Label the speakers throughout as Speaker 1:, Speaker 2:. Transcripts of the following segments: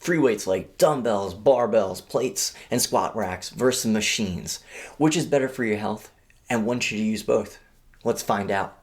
Speaker 1: free weights like dumbbells, barbells, plates, and squat racks versus machines. Which is better for your health, and when should you use both? Let's find out.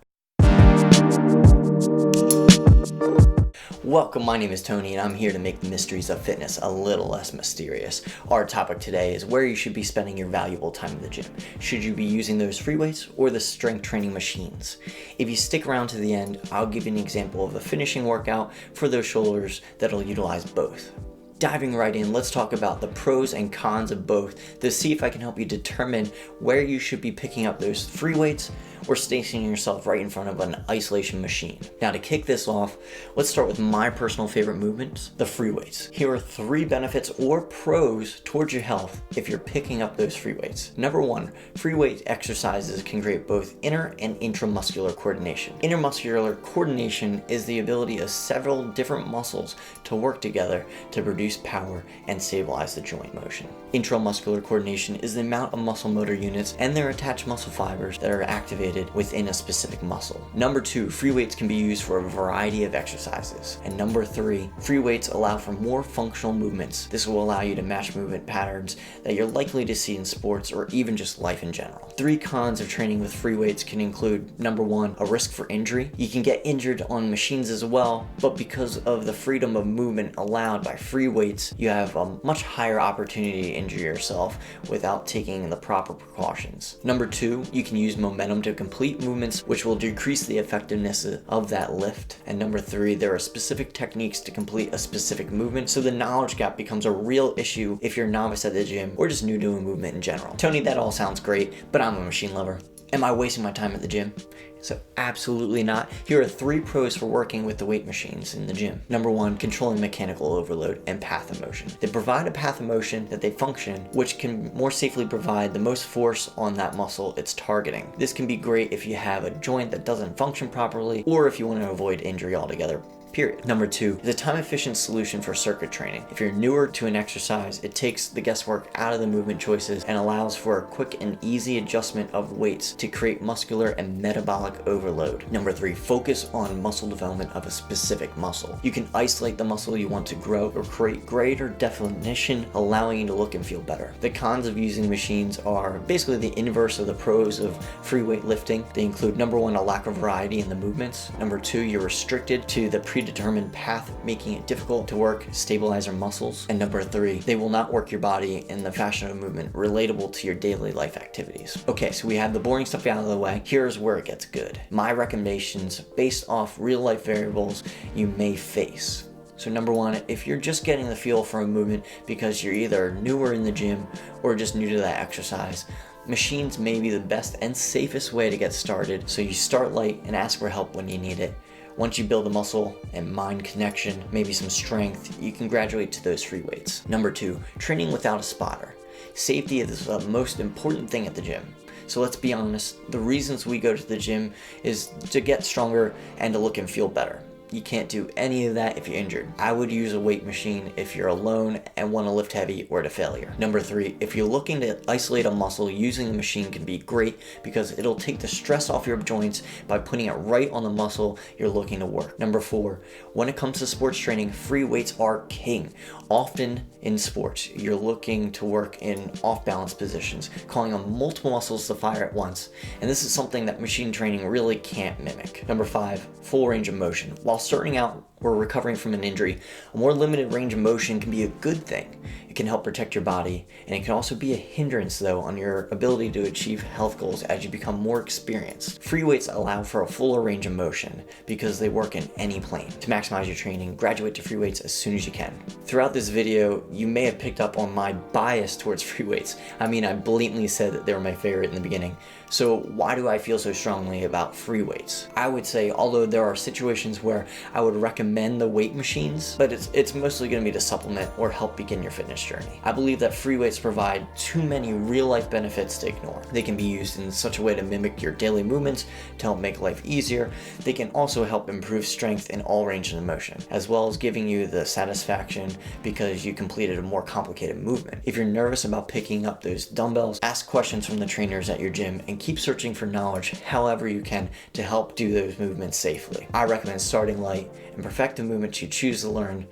Speaker 1: Welcome, my name is Tony and I'm here to make the mysteries of fitness a little less mysterious. Our topic today is where you should be spending your valuable time in the gym. Should you be using those free weights or the strength training machines? If you stick around to the end, I'll give you an example of a finishing workout for those shoulders that'll utilize both. Diving right in, let's talk about the pros and cons of both to see if I can help you determine where you should be picking up those free weights or stationing yourself right in front of an isolation machine. Now to kick this off, let's start with my personal favorite movements, the free weights. Here are 3 benefits or pros towards your health if you're picking up those free weights. Number 1, free weight exercises can create both inner and intramuscular coordination. Intermuscular coordination is the ability of several different muscles to work together to produce power and stabilize the joint motion. Intramuscular coordination is the amount of muscle motor units and their attached muscle fibers that are activated within a specific muscle. Number 2, free weights can be used for a variety of exercises. And number 3, free weights allow for more functional movements. This will allow you to match movement patterns that you're likely to see in sports or even just life in general. 3 cons of training with free weights can include, number 1, a risk for injury. You can get injured on machines as well, but because of the freedom of movement allowed by free weights, you have a much higher opportunity to injure yourself without taking the proper precautions. Number 2, you can use momentum to complete movements, which will decrease the effectiveness of that lift. And number 3, there are specific techniques to complete a specific movement, so the knowledge gap becomes a real issue if you're a novice at the gym or just new to a movement in general. Tony, that all sounds great, but I'm a machine lover. Am I wasting my time at the gym? So absolutely not. Here are 3 pros for working with the weight machines in the gym. Number 1, controlling mechanical overload and path of motion. They provide a path of motion that they function, which can more safely provide the most force on that muscle it's targeting. This can be great if you have a joint that doesn't function properly or if you want to avoid injury altogether. Period. Number 2 is a time-efficient solution for circuit training. If you're newer to an exercise, it takes the guesswork out of the movement choices and allows for a quick and easy adjustment of weights to create muscular and metabolic overload. Number 3, focus on muscle development of a specific muscle. You can isolate the muscle you want to grow or create greater definition, allowing you to look and feel better. The cons of using machines are basically the inverse of the pros of free weight lifting. They include, number 1, a lack of variety in the movements. Number 2, you're restricted to the predetermined path, making it difficult to work stabilizer muscles. And number 3, they will not work your body in the fashion of movement relatable to your daily life activities. Okay, so we have the boring stuff out of the way. Here's where it gets good. My recommendations based off real life variables you may face. So number 1, if you're just getting the feel for a movement because you're either newer in the gym or just new to that exercise, machines may be the best and safest way to get started. So you start light and ask for help when you need it. Once you build a muscle and mind connection, maybe some strength, you can graduate to those free weights. Number 2, training without a spotter. Safety is the most important thing at the gym. So let's be honest, the reasons we go to the gym is to get stronger and to look and feel better. You can't do any of that if you're injured. I would use a weight machine if you're alone and want to lift heavy or to failure. Number 3, if you're looking to isolate a muscle, using the machine can be great because it'll take the stress off your joints by putting it right on the muscle you're looking to work. Number 4, when it comes to sports training, free weights are king. Often in sports, you're looking to work in off-balance positions, calling on multiple muscles to fire at once, and this is something that machine training really can't mimic. Number 5, full range of motion. While starting out or recovering from an injury, a more limited range of motion can be a good thing. It can help protect your body, and it can also be a hindrance though on your ability to achieve health goals as you become more experienced. Free weights allow for a fuller range of motion because they work in any plane. To maximize your training, graduate to free weights as soon as you can. Throughout this video, you may have picked up on my bias towards free weights. I mean, I blatantly said that they were my favorite in the beginning. So why do I feel so strongly about free weights? I would say, although there are situations where I would recommend the weight machines, but it's mostly going to be to supplement or help begin your fitness journey. I believe that free weights provide too many real life benefits to ignore. They can be used in such a way to mimic your daily movements to help make life easier. They can also help improve strength in all ranges of motion, as well as giving you the satisfaction because you completed a more complicated movement. If you're nervous about picking up those dumbbells, ask questions from the trainers at your gym and keep searching for knowledge however you can to help do those movements safely. I recommend starting light and perfect the movements you choose to learn.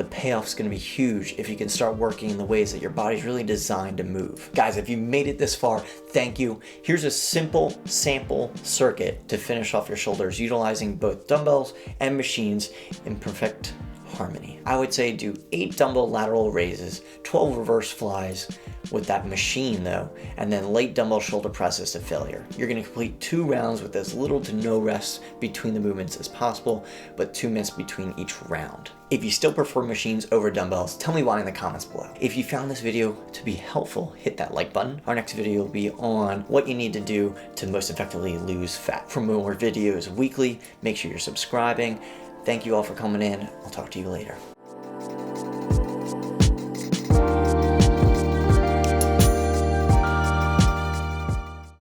Speaker 1: the payoff's gonna be huge if you can start working in the ways that your body's really designed to move. Guys, if you made it this far, thank you. Here's a simple sample circuit to finish off your shoulders, utilizing both dumbbells and machines in perfect harmony. I would say do 8 dumbbell lateral raises, 12 reverse flies with that machine though, and then late dumbbell shoulder presses to failure. You're gonna complete 2 rounds with as little to no rest between the movements as possible, but 2 minutes between each round. If you still prefer machines over dumbbells, tell me why in the comments below. If you found this video to be helpful, hit that like button. Our next video will be on what you need to do to most effectively lose fat. For more videos weekly, make sure you're subscribing. Thank you all for coming in. I'll talk to you later.